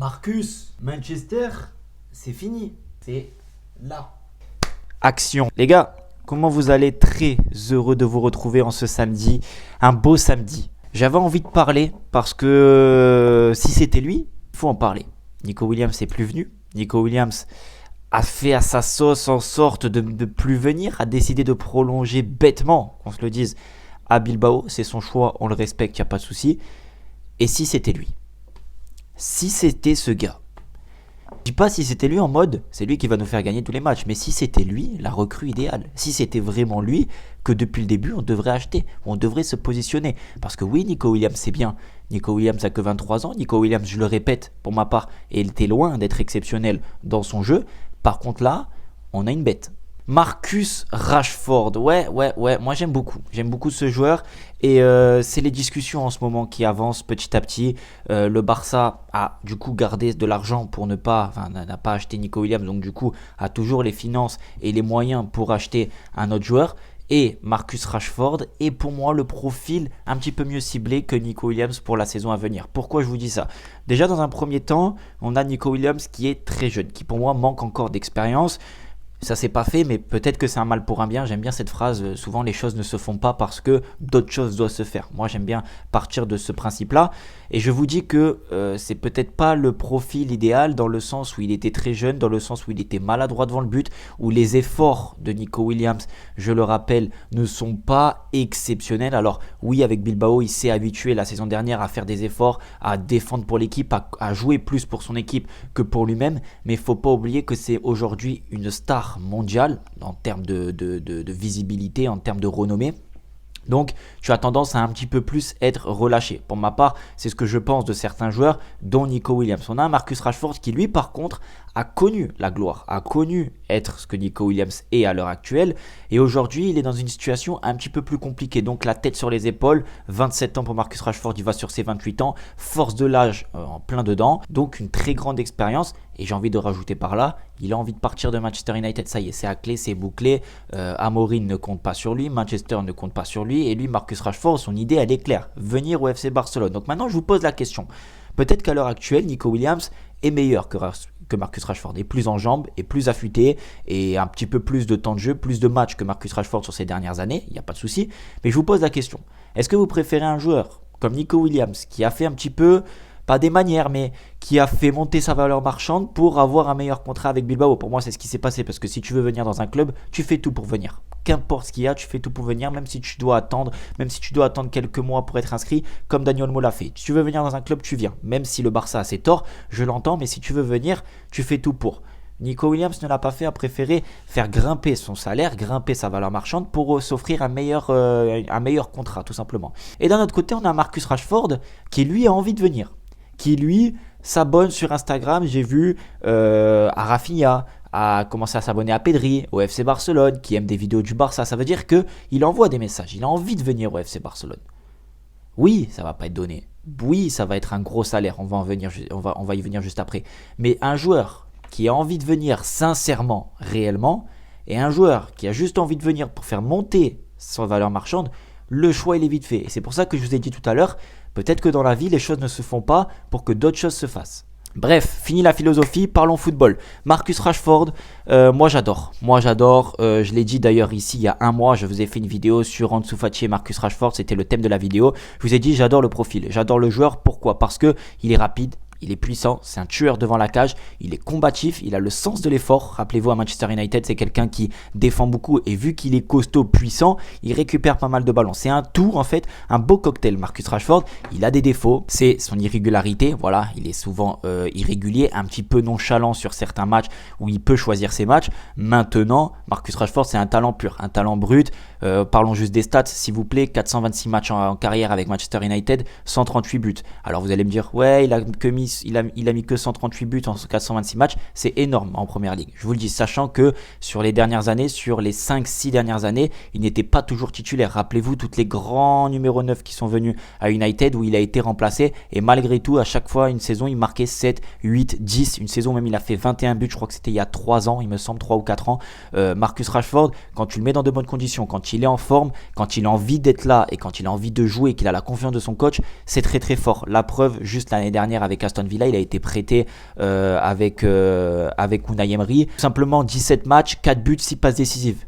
Marcus, Manchester, c'est fini. C'est là. Action. Les gars, comment vous allez? Très heureux de vous retrouver en ce samedi. Un beau samedi. J'avais envie de parler parce que si c'était lui, il faut en parler. Nico Williams n'est plus venu. Nico Williams a fait à sa sauce en sorte de ne plus venir, a décidé de prolonger bêtement, qu'on se le dise, à Bilbao. C'est son choix, on le respecte, il n'y a pas de souci. Et si c'était lui? Si c'était ce gars? Je dis pas si c'était lui en mode c'est lui qui va nous faire gagner tous les matchs, mais si c'était lui, la recrue idéale, si c'était vraiment lui que depuis le début on devrait acheter, on devrait se positionner. Parce que oui, Nico Williams c'est bien, Nico Williams a que 23 ans, Nico Williams, je le répète pour ma part, il était loin d'être exceptionnel dans son jeu. Par contre là, on a une bête. Marcus Rashford, ouais, moi j'aime beaucoup ce joueur et c'est les discussions en ce moment qui avancent petit à petit. Le Barça a du coup gardé de l'argent pour n'a pas acheté Nico Williams, donc du coup a toujours les finances et les moyens pour acheter un autre joueur. Et Marcus Rashford est pour moi le profil un petit peu mieux ciblé que Nico Williams pour la saison à venir. Pourquoi je vous dis ça? Déjà dans un premier temps, on a Nico Williams qui est très jeune, qui pour moi manque encore d'expérience. Ça s'est pas fait, mais peut-être que c'est un mal pour un bien. J'aime bien cette phrase. Souvent, les choses ne se font pas parce que d'autres choses doivent se faire. Moi, j'aime bien partir de ce principe-là. Et je vous dis que c'est peut-être pas le profil idéal dans le sens où il était très jeune, dans le sens où il était maladroit devant le but, où les efforts de Nico Williams, je le rappelle, ne sont pas exceptionnels. Alors oui, avec Bilbao, il s'est habitué la saison dernière à faire des efforts, à défendre pour l'équipe, à jouer plus pour son équipe que pour lui-même. Mais il ne faut pas oublier que c'est aujourd'hui une star mondiale en termes de visibilité, en termes de renommée. Donc tu as tendance à un petit peu plus être relâché. Pour ma part, c'est ce que je pense de certains joueurs, dont Nico Williams. On a un Marcus Rashford qui lui par contre a connu la gloire, a connu être ce que Nico Williams est à l'heure actuelle. Et aujourd'hui, il est dans une situation un petit peu plus compliquée. Donc la tête sur les épaules, 27 ans pour Marcus Rashford, il va sur ses 28 ans. Force de l'âge en plein dedans. Donc une très grande expérience. Et j'ai envie de rajouter par là, il a envie de partir de Manchester United. Ça y est, c'est à clé, c'est bouclé. Amorim ne compte pas sur lui, Manchester ne compte pas sur lui. Et lui, Marcus Rashford, son idée, elle est claire. Venir au FC Barcelone. Donc maintenant, je vous pose la question. Peut-être qu'à l'heure actuelle, Nico Williams est meilleur que Marcus Rashford, est plus en jambes, est plus affûté et un petit peu plus de temps de jeu, plus de matchs que Marcus Rashford sur ces dernières années, il n'y a pas de souci. Mais je vous pose la question, est-ce que vous préférez un joueur comme Nico Williams qui a fait un petit peu, pas des manières, mais qui a fait monter sa valeur marchande pour avoir un meilleur contrat avec Bilbao? Pour moi, c'est ce qui s'est passé parce que si tu veux venir dans un club, tu fais tout pour venir. Qu'importe ce qu'il y a, tu fais tout pour venir, même si tu dois attendre quelques mois pour être inscrit, comme Dani Olmo l'a fait. Si tu veux venir dans un club, tu viens. Même si le Barça a ses torts, je l'entends, mais si tu veux venir, tu fais tout pour. Nico Williams ne l'a pas fait, a préféré faire grimper son salaire, grimper sa valeur marchande pour s'offrir un meilleur contrat, tout simplement. Et d'un autre côté, on a Marcus Rashford qui lui a envie de venir, qui lui s'abonne sur Instagram, j'ai vu à Rafinha, a commencé à s'abonner à Pedri, au FC Barcelone, qui aime des vidéos du Barça. Ça veut dire qu'il envoie des messages, il a envie de venir au FC Barcelone. Oui, ça va pas être donné. Oui, ça va être un gros salaire, on va y venir juste après. Mais un joueur qui a envie de venir sincèrement, réellement, et un joueur qui a juste envie de venir pour faire monter sa valeur marchande, le choix il est vite fait. Et c'est pour ça que je vous ai dit tout à l'heure, peut-être que dans la vie, les choses ne se font pas pour que d'autres choses se fassent. Bref, fini la philosophie, parlons football. Marcus Rashford, moi j'adore. Je l'ai dit d'ailleurs ici il y a un mois, je vous ai fait une vidéo sur Ansu Fati et Marcus Rashford, c'était le thème de la vidéo. Je vous ai dit j'adore le profil, j'adore le joueur. Pourquoi? Parce que il est rapide. Il est puissant, c'est un tueur devant la cage, il est combatif, il a le sens de l'effort. Rappelez-vous, à Manchester United, c'est quelqu'un qui défend beaucoup et vu qu'il est costaud, puissant, il récupère pas mal de ballons. C'est un tout en fait, un beau cocktail. Marcus Rashford, il a des défauts, c'est son irrégularité, voilà, il est souvent irrégulier, un petit peu nonchalant sur certains matchs où il peut choisir ses matchs. Maintenant, Marcus Rashford, c'est un talent pur, un talent brut. Parlons juste des stats, s'il vous plaît, 426 matchs en carrière avec Manchester United, 138 buts. Alors vous allez me dire, ouais, il a mis que 138 buts en 426 matchs, c'est énorme en première ligue. Je vous le dis, sachant que sur les dernières années, sur les 5-6 dernières années, il n'était pas toujours titulaire. Rappelez-vous toutes les grands numéros 9 qui sont venus à United où il a été remplacé et malgré tout, à chaque fois, une saison, il marquait 7, 8, 10. Une saison même, il a fait 21 buts, je crois que c'était il y a 3 ans, il me semble, 3 ou 4 ans. Marcus Rashford, quand tu le mets dans de bonnes conditions, quand il est en forme, quand il a envie d'être là et quand il a envie de jouer et qu'il a la confiance de son coach, c'est très très fort. La preuve, juste l'année dernière avec Aston Aston Villa. Il a été prêté avec Unai Emery. Tout simplement 17 matchs, 4 buts, 6 passes décisives.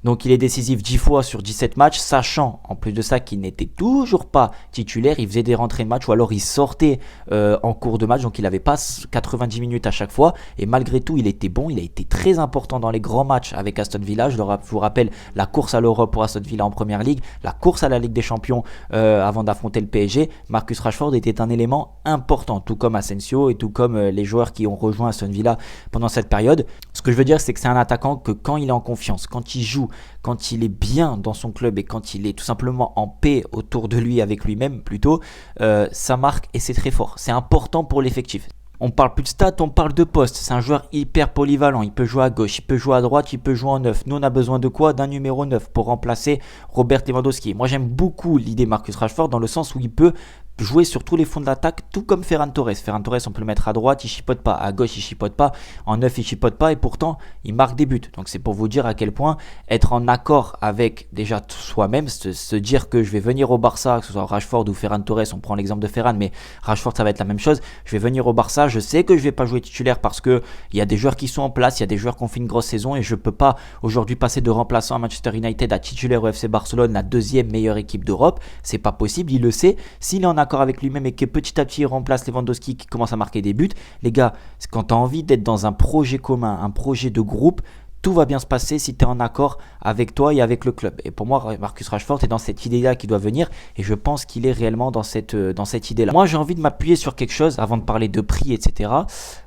Donc il est décisif 10 fois sur 17 matchs, sachant en plus de ça qu'il n'était toujours pas titulaire, il faisait des rentrées de match ou alors il sortait en cours de match, donc il n'avait pas 90 minutes à chaque fois, et malgré tout il était bon, il a été très important dans les grands matchs avec Aston Villa. Je vous rappelle la course à l'Europe pour Aston Villa en Première Ligue, la course à la Ligue des Champions avant d'affronter le PSG. Marcus Rashford était un élément important, tout comme Asensio et tout comme les joueurs qui ont rejoint Aston Villa pendant cette période. Ce que je veux dire, c'est que c'est un attaquant que quand il est en confiance, quand il joue, quand il est bien dans son club et quand il est tout simplement en paix autour de lui, avec lui-même plutôt, ça marque et c'est très fort. C'est important pour l'effectif. On parle plus de stats, on parle de poste. C'est un joueur hyper polyvalent. Il peut jouer à gauche, il peut jouer à droite, il peut jouer en neuf. Nous, on a besoin de quoi? D'un numéro 9 pour remplacer Robert Lewandowski. Moi, j'aime beaucoup l'idée Marcus Rashford dans le sens où il peut jouer sur tous les fonds de l'attaque, tout comme Ferran Torres. Ferran Torres, on peut le mettre à droite, il chipote pas. À gauche, il chipote pas. En neuf, il chipote pas. Et pourtant, il marque des buts. Donc, c'est pour vous dire à quel point être en accord avec déjà soi-même, se dire que je vais venir au Barça, que ce soit Rashford ou Ferran Torres, on prend l'exemple de Ferran, mais Rashford, ça va être la même chose. Je vais venir au Barça, je sais que je vais pas jouer titulaire parce que il y a des joueurs qui sont en place, il y a des joueurs qui ont fait une grosse saison et je peux pas aujourd'hui passer de remplaçant à Manchester United à titulaire au FC Barcelone, la deuxième meilleure équipe d'Europe. C'est pas possible, il le sait. S'il est en accord avec lui-même et que petit à petit il remplace Lewandowski qui commence à marquer des buts, les gars, quand tu as envie d'être dans un projet commun, un projet de groupe, tout va bien se passer si tu es en accord avec toi et avec le club. Et pour moi, Marcus Rashford est dans cette idée-là qui doit venir et je pense qu'il est réellement dans cette idée-là. Moi, j'ai envie de m'appuyer sur quelque chose avant de parler de prix, etc.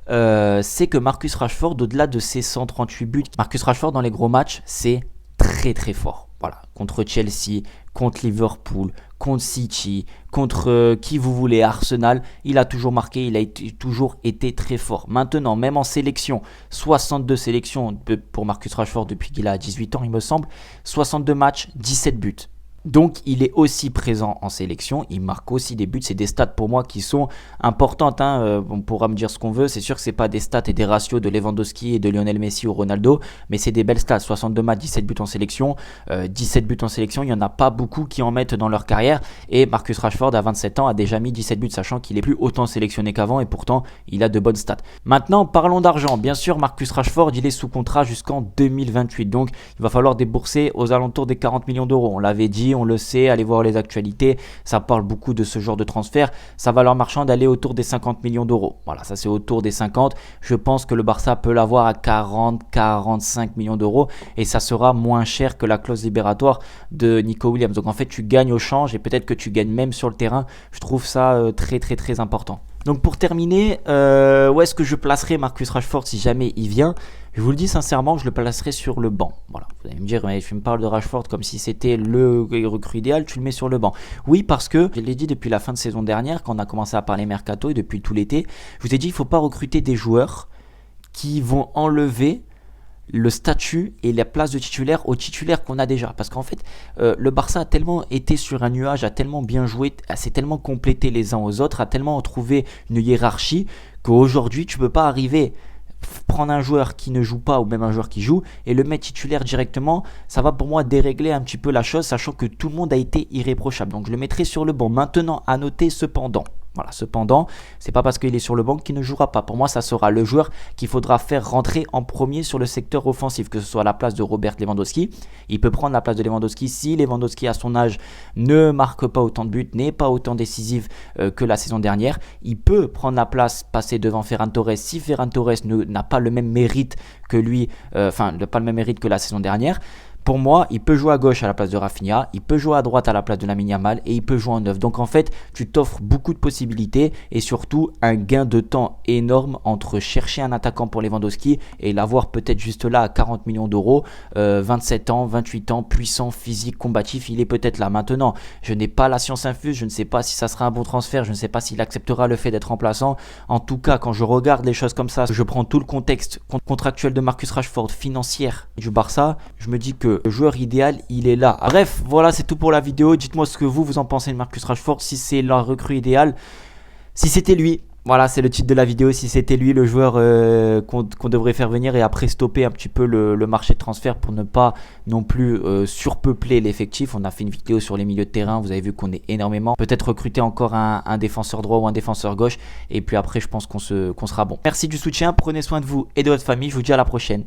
C'est que Marcus Rashford, au-delà de ses 138 buts, Marcus Rashford dans les gros matchs, c'est très très fort. Voilà, contre Chelsea, contre Liverpool, contre City, contre qui vous voulez, Arsenal, il a toujours marqué, il a toujours été très fort. Maintenant, même en sélection, 62 sélections pour Marcus Rashford depuis qu'il a 18 ans, il me semble, 62 matchs, 17 buts. Donc il est aussi présent en sélection, il marque aussi des buts, c'est des stats pour moi qui sont importantes, on pourra me dire ce qu'on veut, c'est sûr que c'est pas des stats et des ratios de Lewandowski et de Lionel Messi ou Ronaldo, mais c'est des belles stats, 62 matchs, 17 buts en sélection, 17 buts en sélection, il n'y en a pas beaucoup qui en mettent dans leur carrière, et Marcus Rashford à 27 ans a déjà mis 17 buts, sachant qu'il est plus autant sélectionné qu'avant, et pourtant il a de bonnes stats. Maintenant parlons d'argent, bien sûr Marcus Rashford il est sous contrat jusqu'en 2028, donc il va falloir débourser aux alentours des 40 millions d'euros, on l'avait dit, on le sait, allez voir les actualités, ça parle beaucoup de ce genre de transfert, sa valeur marchande d'aller autour des 50 millions d'euros, voilà, ça c'est autour des 50, je pense que le Barça peut l'avoir à 40-45 millions d'euros et ça sera moins cher que la clause libératoire de Nico Williams, donc en fait tu gagnes au change et peut-être que tu gagnes même sur le terrain, je trouve ça très très très important. Donc pour terminer, où est-ce que je placerai Marcus Rashford si jamais il vient? Je vous le dis sincèrement, je le placerai sur le banc. Voilà. Vous allez me dire, mais tu me parles de Rashford comme si c'était le recrue idéal, tu le mets sur le banc. Oui, parce que, je l'ai dit depuis la fin de saison dernière, quand on a commencé à parler mercato et depuis tout l'été, je vous ai dit, il ne faut pas recruter des joueurs qui vont enlever le statut et la place de titulaire aux titulaires qu'on a déjà. Parce qu'en fait, le Barça a tellement été sur un nuage, a tellement bien joué, s'est tellement complété les uns aux autres, a tellement trouvé une hiérarchie qu'aujourd'hui, tu ne peux pas arriver prendre un joueur qui ne joue pas ou même un joueur qui joue et le mettre titulaire directement. Ça va pour moi dérégler un petit peu la chose, sachant que tout le monde a été irréprochable. Donc je le mettrai sur le banc. Maintenant, à noter cependant. Voilà, cependant, c'est pas parce qu'il est sur le banc qu'il ne jouera pas. Pour moi, ça sera le joueur qu'il faudra faire rentrer en premier sur le secteur offensif, que ce soit à la place de Robert Lewandowski. Il peut prendre la place de Lewandowski si Lewandowski à son âge ne marque pas autant de buts, n'est pas autant décisif que la saison dernière. Il peut prendre la place, passer devant Ferran Torres si Ferran Torres n'a pas le même mérite que lui, pas le même mérite que la saison dernière. Pour moi, il peut jouer à gauche à la place de Rafinha, il peut jouer à droite à la place de Lamine Yamal et il peut jouer en neuf. Donc en fait, tu t'offres beaucoup de possibilités et surtout un gain de temps énorme entre chercher un attaquant pour Lewandowski et l'avoir peut-être juste là à 40 millions d'euros, 27 ans, 28 ans, puissant, physique, combatif, il est peut-être là. Maintenant, je n'ai pas la science infuse, je ne sais pas si ça sera un bon transfert, je ne sais pas s'il acceptera le fait d'être remplaçant. En tout cas, quand je regarde les choses comme ça, je prends tout le contexte contractuel de Marcus Rashford, financière du Barça, je me dis que le joueur idéal, il est là. Bref, voilà, c'est tout pour la vidéo. Dites-moi ce que vous en pensez de Marcus Rashford, si c'est la recrue idéale. Si c'était lui, Voilà, c'est le titre de la vidéo. Si c'était lui le joueur qu'on devrait faire venir et après stopper un petit peu le marché de transfert pour ne pas non plus surpeupler l'effectif. On a fait une vidéo sur les milieux de terrain. Vous avez vu qu'on est énormément. Peut-être recruter encore un défenseur droit ou un défenseur gauche. Et puis après, je pense qu'on sera bon. Merci du soutien. Prenez soin de vous et de votre famille. Je vous dis à la prochaine.